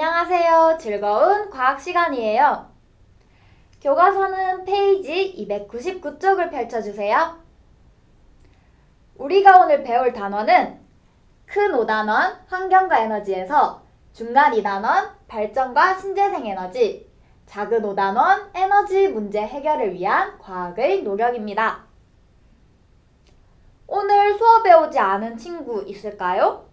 안녕하세요. 즐거운 과학 시간이에요. 교과서는 페이지 299쪽을 펼쳐주세요. 우리가 오늘 배울 단원은 큰 5단원 환경과 에너지에서 중간 2단원 발전과 신재생 에너지, 작은 5단원 에너지 문제 해결을 위한 과학의 노력입니다. 오늘 수업에 오지 않은 친구 있을까요?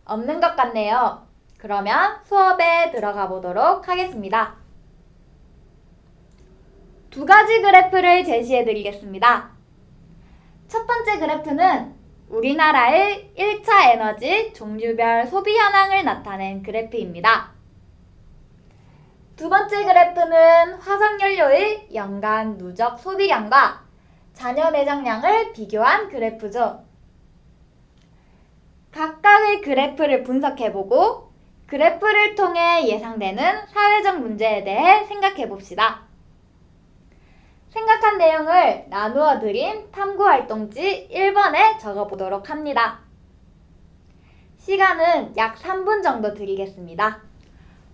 없는 것 같네요. 그러면 수업에 들어가 보도록 하겠습니다. 두 가지 그래프를 제시해 드리겠습니다. 첫 번째 그래프는 우리나라의 1차 에너지 종류별 소비 현황을 나타낸 그래프입니다. 두 번째 그래프는 화석연료의 연간 누적 소비량과 잔여 매장량을 비교한 그래프죠. 각각의 그래프를 분석해보고 그래프를 통해 예상되는 사회적 문제에 대해 생각해봅시다. 생각한 내용을 나누어 드린 탐구활동지 1번에 적어보도록 합니다. 시간은 약 3분 정도 드리겠습니다.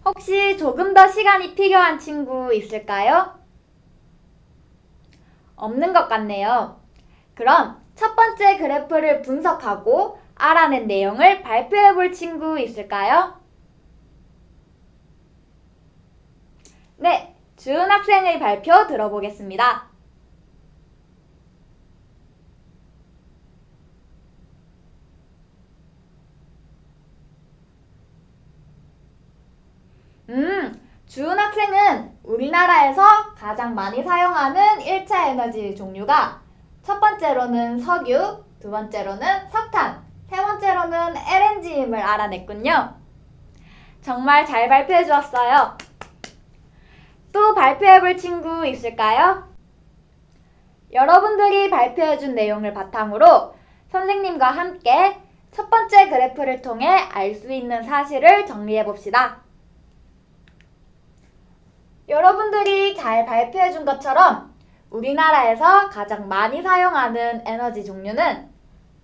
혹시 조금 더 시간이 필요한 친구 있을까요? 없는 것 같네요. 그럼 첫 번째 그래프를 분석하고 알아낸 내용을 발표해 볼 친구 있을까요? 네, 주은 학생의 발표 들어보겠습니다. 주은 학생은 우리나라에서 가장 많이 사용하는 1차 에너지 종류가 첫 번째로는 석유, 두 번째로는 석탄, 세 번째로는 LNG임을 알아냈군요. 정말 잘 발표해 주었어요. 또 발표해 볼 친구 있을까요? 여러분들이 발표해 준 내용을 바탕으로 선생님과 함께 첫 번째 그래프를 통해 알 수 있는 사실을 정리해 봅시다. 여러분들이 잘 발표해 준 것처럼 우리나라에서 가장 많이 사용하는 에너지 종류는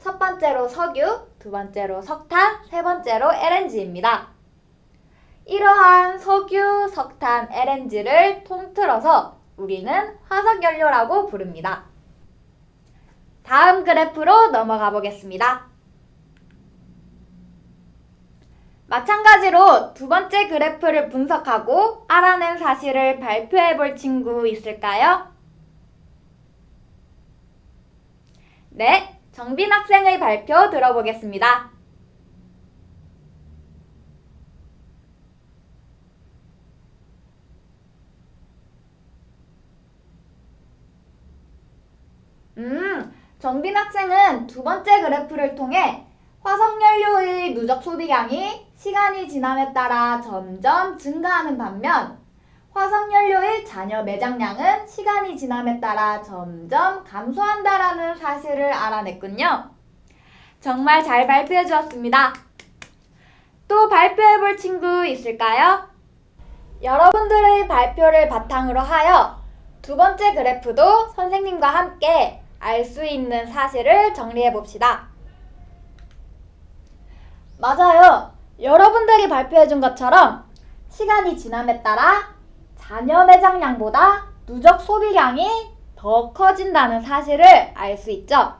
첫 번째로 석유, 두 번째로 석탄, 세 번째로 LNG입니다. 이러한 석유, 석탄, LNG를 통틀어서 우리는 화석연료라고 부릅니다. 다음 그래프로 넘어가 보겠습니다. 마찬가지로 두 번째 그래프를 분석하고 알아낸 사실을 발표해 볼 친구 있을까요? 네, 정빈 학생의 발표 들어보겠습니다. 정빈 학생은 두 번째 그래프를 통해 화석연료의 누적 소비량이 시간이 지남에 따라 점점 증가하는 반면 화석연료의 잔여 매장량은 시간이 지남에 따라 점점 감소한다라는 사실을 알아냈군요. 정말 잘 발표해 주었습니다. 또 발표해 볼 친구 있을까요? 여러분들의 발표를 바탕으로 하여 두 번째 그래프도 선생님과 함께 알 수 있는 사실을 정리해 봅시다. 맞아요. 여러분들이 발표해 준 것처럼 시간이 지남에 따라 잔여 매장량보다 누적 소비량이 더 커진다는 사실을 알 수 있죠.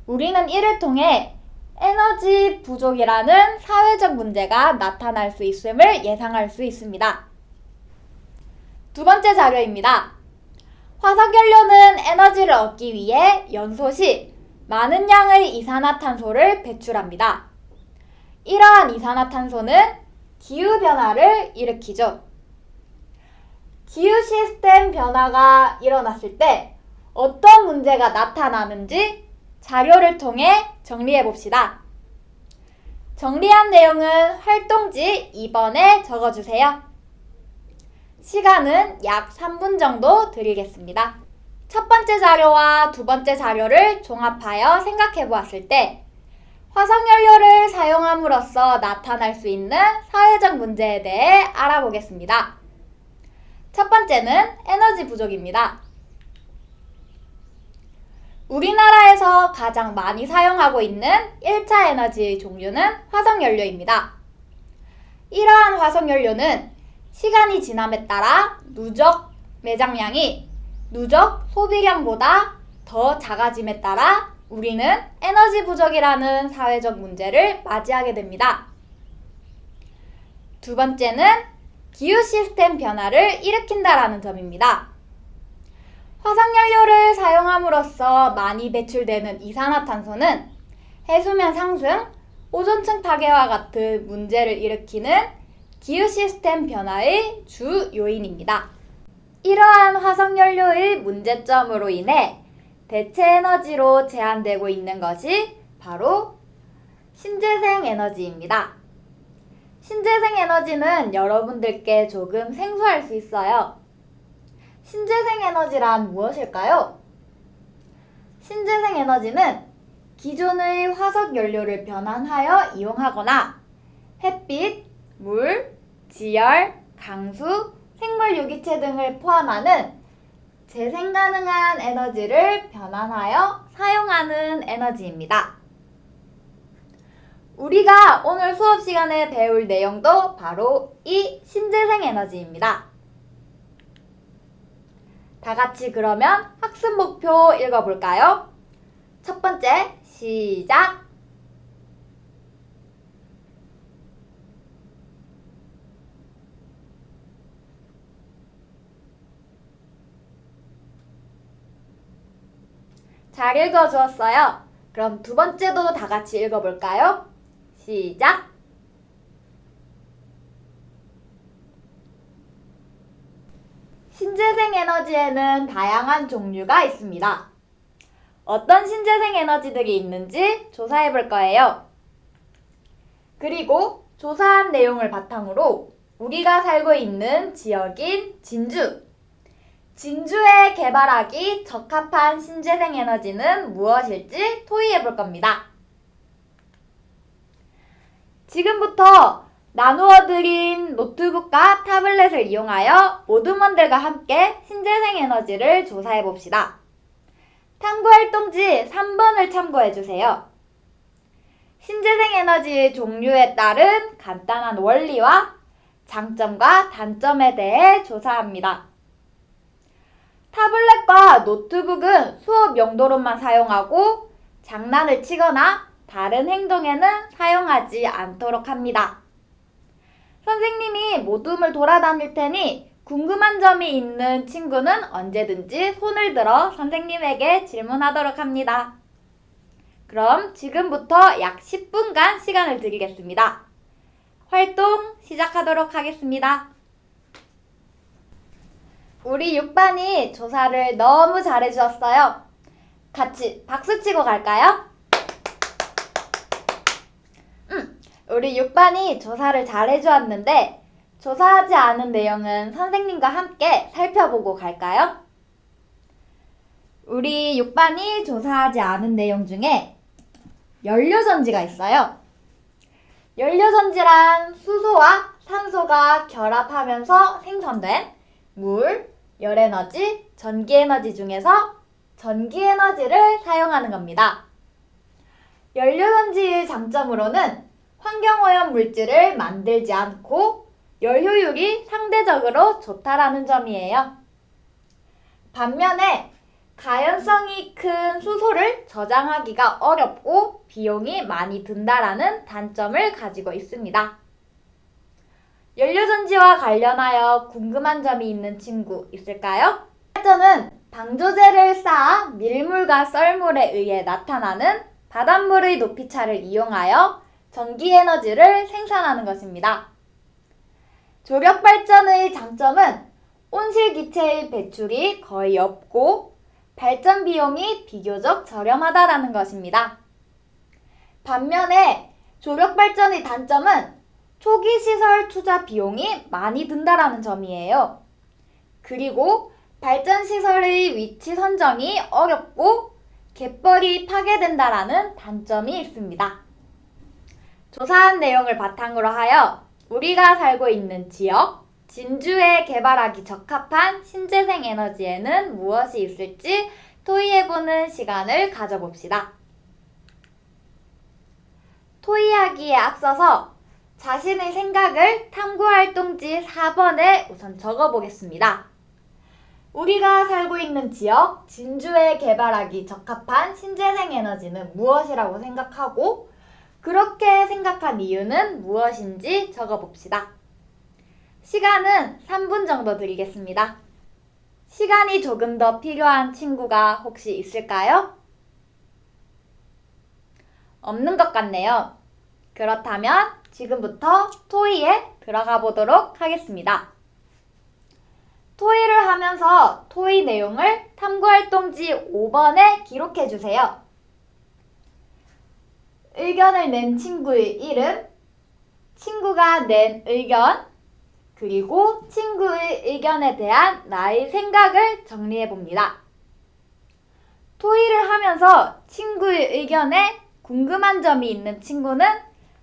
우리는 이를 통해 에너지 부족이라는 사회적 문제가 나타날 수 있음을 예상할 수 있습니다. 두 번째 자료입니다. 화석연료는 에너지를 얻기 위해 연소 시 많은 양의 이산화탄소를 배출합니다. 이러한 이산화탄소는 기후변화를 일으키죠. 기후 시스템 변화가 일어났을 때 어떤 문제가 나타나는지 자료를 통해 정리해 봅시다. 정리한 내용은 활동지 2번에 적어주세요. 시간은 약 3분 정도 드리겠습니다. 첫 번째 자료와 두 번째 자료를 종합하여 생각해 보았을 때 화석연료를 사용함으로써 나타날 수 있는 사회적 문제에 대해 알아보겠습니다. 첫 번째는 에너지 부족입니다. 우리나라에서 가장 많이 사용하고 있는 1차 에너지의 종류는 화석연료입니다. 이러한 화석연료는 시간이 지남에 따라 누적 매장량이 누적 소비량보다 더 작아짐에 따라 우리는 에너지 부족이라는 사회적 문제를 맞이하게 됩니다. 두 번째는 기후 시스템 변화를 일으킨다라는 점입니다. 화석연료를 사용함으로써 많이 배출되는 이산화탄소는 해수면 상승, 오존층 파괴와 같은 문제를 일으키는 기후 시스템 변화의 주 요인입니다. 이러한 화석연료의 문제점으로 인해 대체 에너지로 제한되고 있는 것이 바로 신재생 에너지입니다. 신재생 에너지는 여러분들께 조금 생소할 수 있어요. 신재생 에너지란 무엇일까요? 신재생 에너지는 기존의 화석 연료를 변환하여 이용하거나 햇빛, 물, 지열, 강수, 생물 유기체 등을 포함하는 재생 가능한 에너지를 변환하여 사용하는 에너지입니다. 우리가 오늘 수업 시간에 배울 내용도 바로 이 신재생 에너지입니다. 다 같이 그러면 학습 목표 읽어볼까요? 첫 번째, 시작! 잘 읽어주었어요. 그럼 두 번째도 다 같이 읽어볼까요? 시작! 신재생 에너지에는 다양한 종류가 있습니다. 어떤 신재생 에너지들이 있는지 조사해 볼 거예요. 그리고 조사한 내용을 바탕으로 우리가 살고 있는 지역인 진주에 개발하기 적합한 신재생 에너지는 무엇일지 토의해 볼 겁니다. 지금부터 나누어 드린 노트북과 타블렛을 이용하여 모두먼들과 함께 신재생 에너지를 조사해 봅시다. 탐구활동지 3번을 참고해 주세요. 신재생 에너지의 종류에 따른 간단한 원리와 장점과 단점에 대해 조사합니다. 타블렛과 노트북은 수업 용도로만 사용하고 장난을 치거나 다른 행동에는 사용하지 않도록 합니다. 선생님이 모둠을 돌아다닐 테니 궁금한 점이 있는 친구는 언제든지 손을 들어 선생님에게 질문하도록 합니다. 그럼 지금부터 약 10분간 시간을 드리겠습니다. 활동 시작하도록 하겠습니다. 우리 6반이 조사를 너무 잘해주었어요. 같이 박수치고 갈까요? 우리 6반이 조사를 잘해주었는데 조사하지 않은 내용은 선생님과 함께 살펴보고 갈까요? 우리 6반이 조사하지 않은 내용 중에 연료전지가 있어요. 연료전지란 수소와 산소가 결합하면서 생성된 물, 열에너지, 전기에너지 중에서 전기에너지를 사용하는 겁니다. 연료전지의 장점으로는 환경오염 물질을 만들지 않고 열효율이 상대적으로 좋다라는 점이에요. 반면에 가연성이 큰 수소를 저장하기가 어렵고 비용이 많이 든다라는 단점을 가지고 있습니다. 연료전지와 관련하여 궁금한 점이 있는 친구 있을까요? 발전은 방조제를 쌓아 밀물과 썰물에 의해 나타나는 바닷물의 높이차를 이용하여 전기에너지를 생산하는 것입니다. 조력발전의 장점은 온실기체의 배출이 거의 없고 발전 비용이 비교적 저렴하다라는 것입니다. 반면에 조력발전의 단점은 초기 시설 투자 비용이 많이 든다라는 점이에요. 그리고 발전시설의 위치 선정이 어렵고 갯벌이 파괴된다라는 단점이 있습니다. 조사한 내용을 바탕으로 하여 우리가 살고 있는 지역, 진주에 개발하기 적합한 신재생 에너지에는 무엇이 있을지 토의해보는 시간을 가져봅시다. 토의하기에 앞서서 자신의 생각을 탐구활동지 4번에 우선 적어보겠습니다. 우리가 살고 있는 지역, 진주에 개발하기 적합한 신재생 에너지는 무엇이라고 생각하고 그렇게 생각한 이유는 무엇인지 적어봅시다. 시간은 3분 정도 드리겠습니다. 시간이 조금 더 필요한 친구가 혹시 있을까요? 없는 것 같네요. 그렇다면 지금부터 토의에 들어가 보도록 하겠습니다. 토의를 하면서 토의 내용을 탐구활동지 5번에 기록해 주세요. 의견을 낸 친구의 이름, 친구가 낸 의견, 그리고 친구의 의견에 대한 나의 생각을 정리해 봅니다. 토의를 하면서 친구의 의견에 궁금한 점이 있는 친구는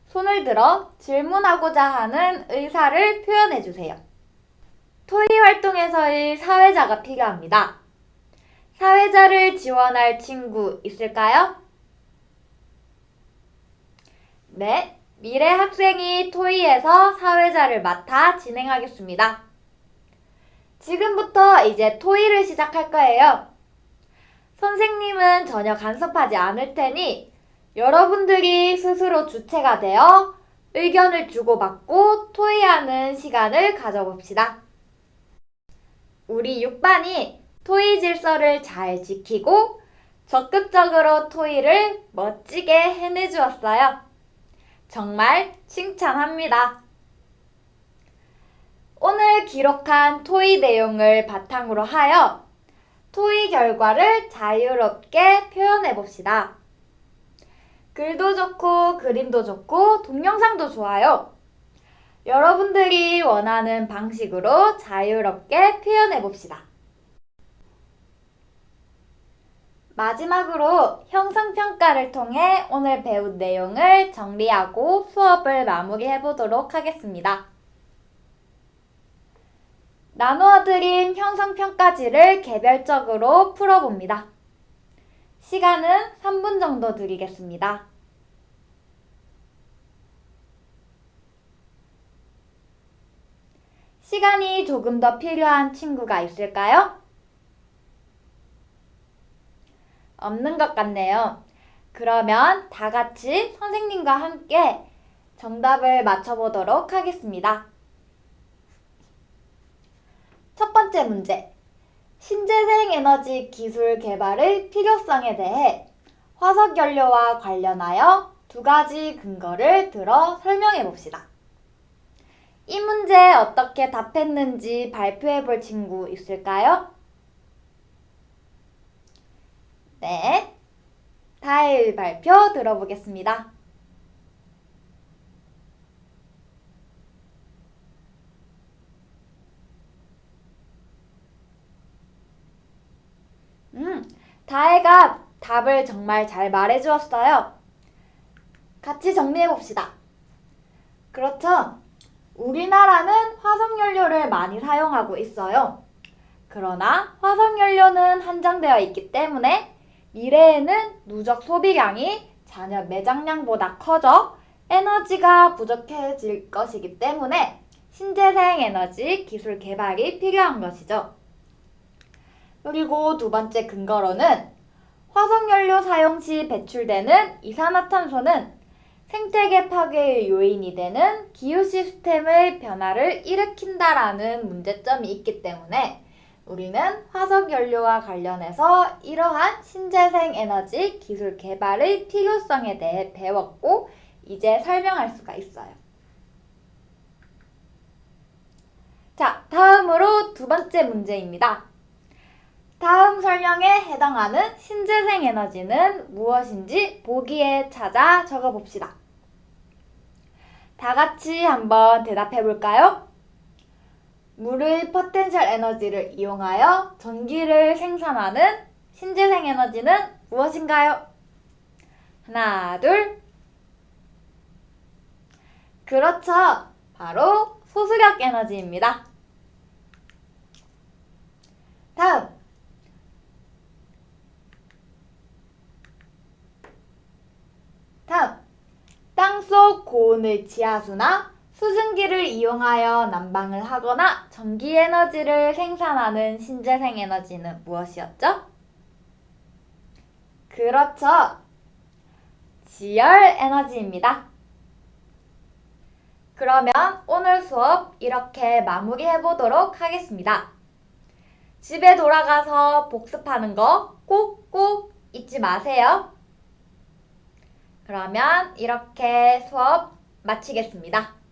손을 들어 질문하고자 하는 의사를 표현해 주세요. 토의 활동에서의 사회자가 필요합니다. 사회자를 지원할 친구 있을까요? 네, 미래 학생이 토의에서 사회자를 맡아 진행하겠습니다. 지금부터 이제 토의를 시작할 거예요. 선생님은 전혀 간섭하지 않을 테니 여러분들이 스스로 주체가 되어 의견을 주고받고 토의하는 시간을 가져봅시다. 우리 6반이 토의 질서를 잘 지키고 적극적으로 토의를 멋지게 해내주었어요. 정말 칭찬합니다. 오늘 기록한 토의 내용을 바탕으로 하여 토의 결과를 자유롭게 표현해 봅시다. 글도 좋고 그림도 좋고 동영상도 좋아요. 여러분들이 원하는 방식으로 자유롭게 표현해 봅시다. 마지막으로 형성평가를 통해 오늘 배운 내용을 정리하고 수업을 마무리해 보도록 하겠습니다. 나누어드린 형성평가지를 개별적으로 풀어봅니다. 시간은 3분 정도 드리겠습니다. 시간이 조금 더 필요한 친구가 있을까요? 없는 것 같네요. 그러면 다 같이 선생님과 함께 정답을 맞춰보도록 하겠습니다. 첫 번째 문제. 신재생 에너지 기술 개발의 필요성에 대해 화석연료와 관련하여 두 가지 근거를 들어 설명해 봅시다. 이 문제에 어떻게 답했는지 발표해 볼 친구 있을까요? 네, 다의 발표 들어보겠습니다. 다혜가 답을 정말 잘 말해주었어요. 같이 정리해봅시다. 그렇죠. 우리나라는 화석연료를 많이 사용하고 있어요. 그러나 화석연료는 한정되어 있기 때문에 미래에는 누적 소비량이 잔여 매장량보다 커져 에너지가 부족해질 것이기 때문에 신재생 에너지 기술 개발이 필요한 것이죠. 그리고 두 번째 근거로는 화석연료 사용 시 배출되는 이산화탄소는 생태계 파괴의 요인이 되는 기후 시스템의 변화를 일으킨다라는 문제점이 있기 때문에 우리는 화석연료와 관련해서 이러한 신재생 에너지 기술 개발의 필요성에 대해 배웠고 이제 설명할 수가 있어요. 자, 다음으로 두 번째 문제입니다. 다음 설명에 해당하는 신재생 에너지는 무엇인지 보기에 찾아 적어봅시다. 다 같이 한번 대답해 볼까요? 물의 포텐셜 에너지를 이용하여 전기를 생산하는 신재생 에너지는 무엇인가요? 하나, 둘. 그렇죠. 바로 소수력 에너지입니다. 다음. 다음, 땅속 고온의 지하수나 수증기를 이용하여 난방을 하거나 전기에너지를 생산하는 신재생 에너지는 무엇이었죠? 그렇죠. 지열 에너지입니다. 그러면 오늘 수업 이렇게 마무리해 보도록 하겠습니다. 집에 돌아가서 복습하는 거 꼭꼭 잊지 마세요. 그러면 이렇게 수업 마치겠습니다.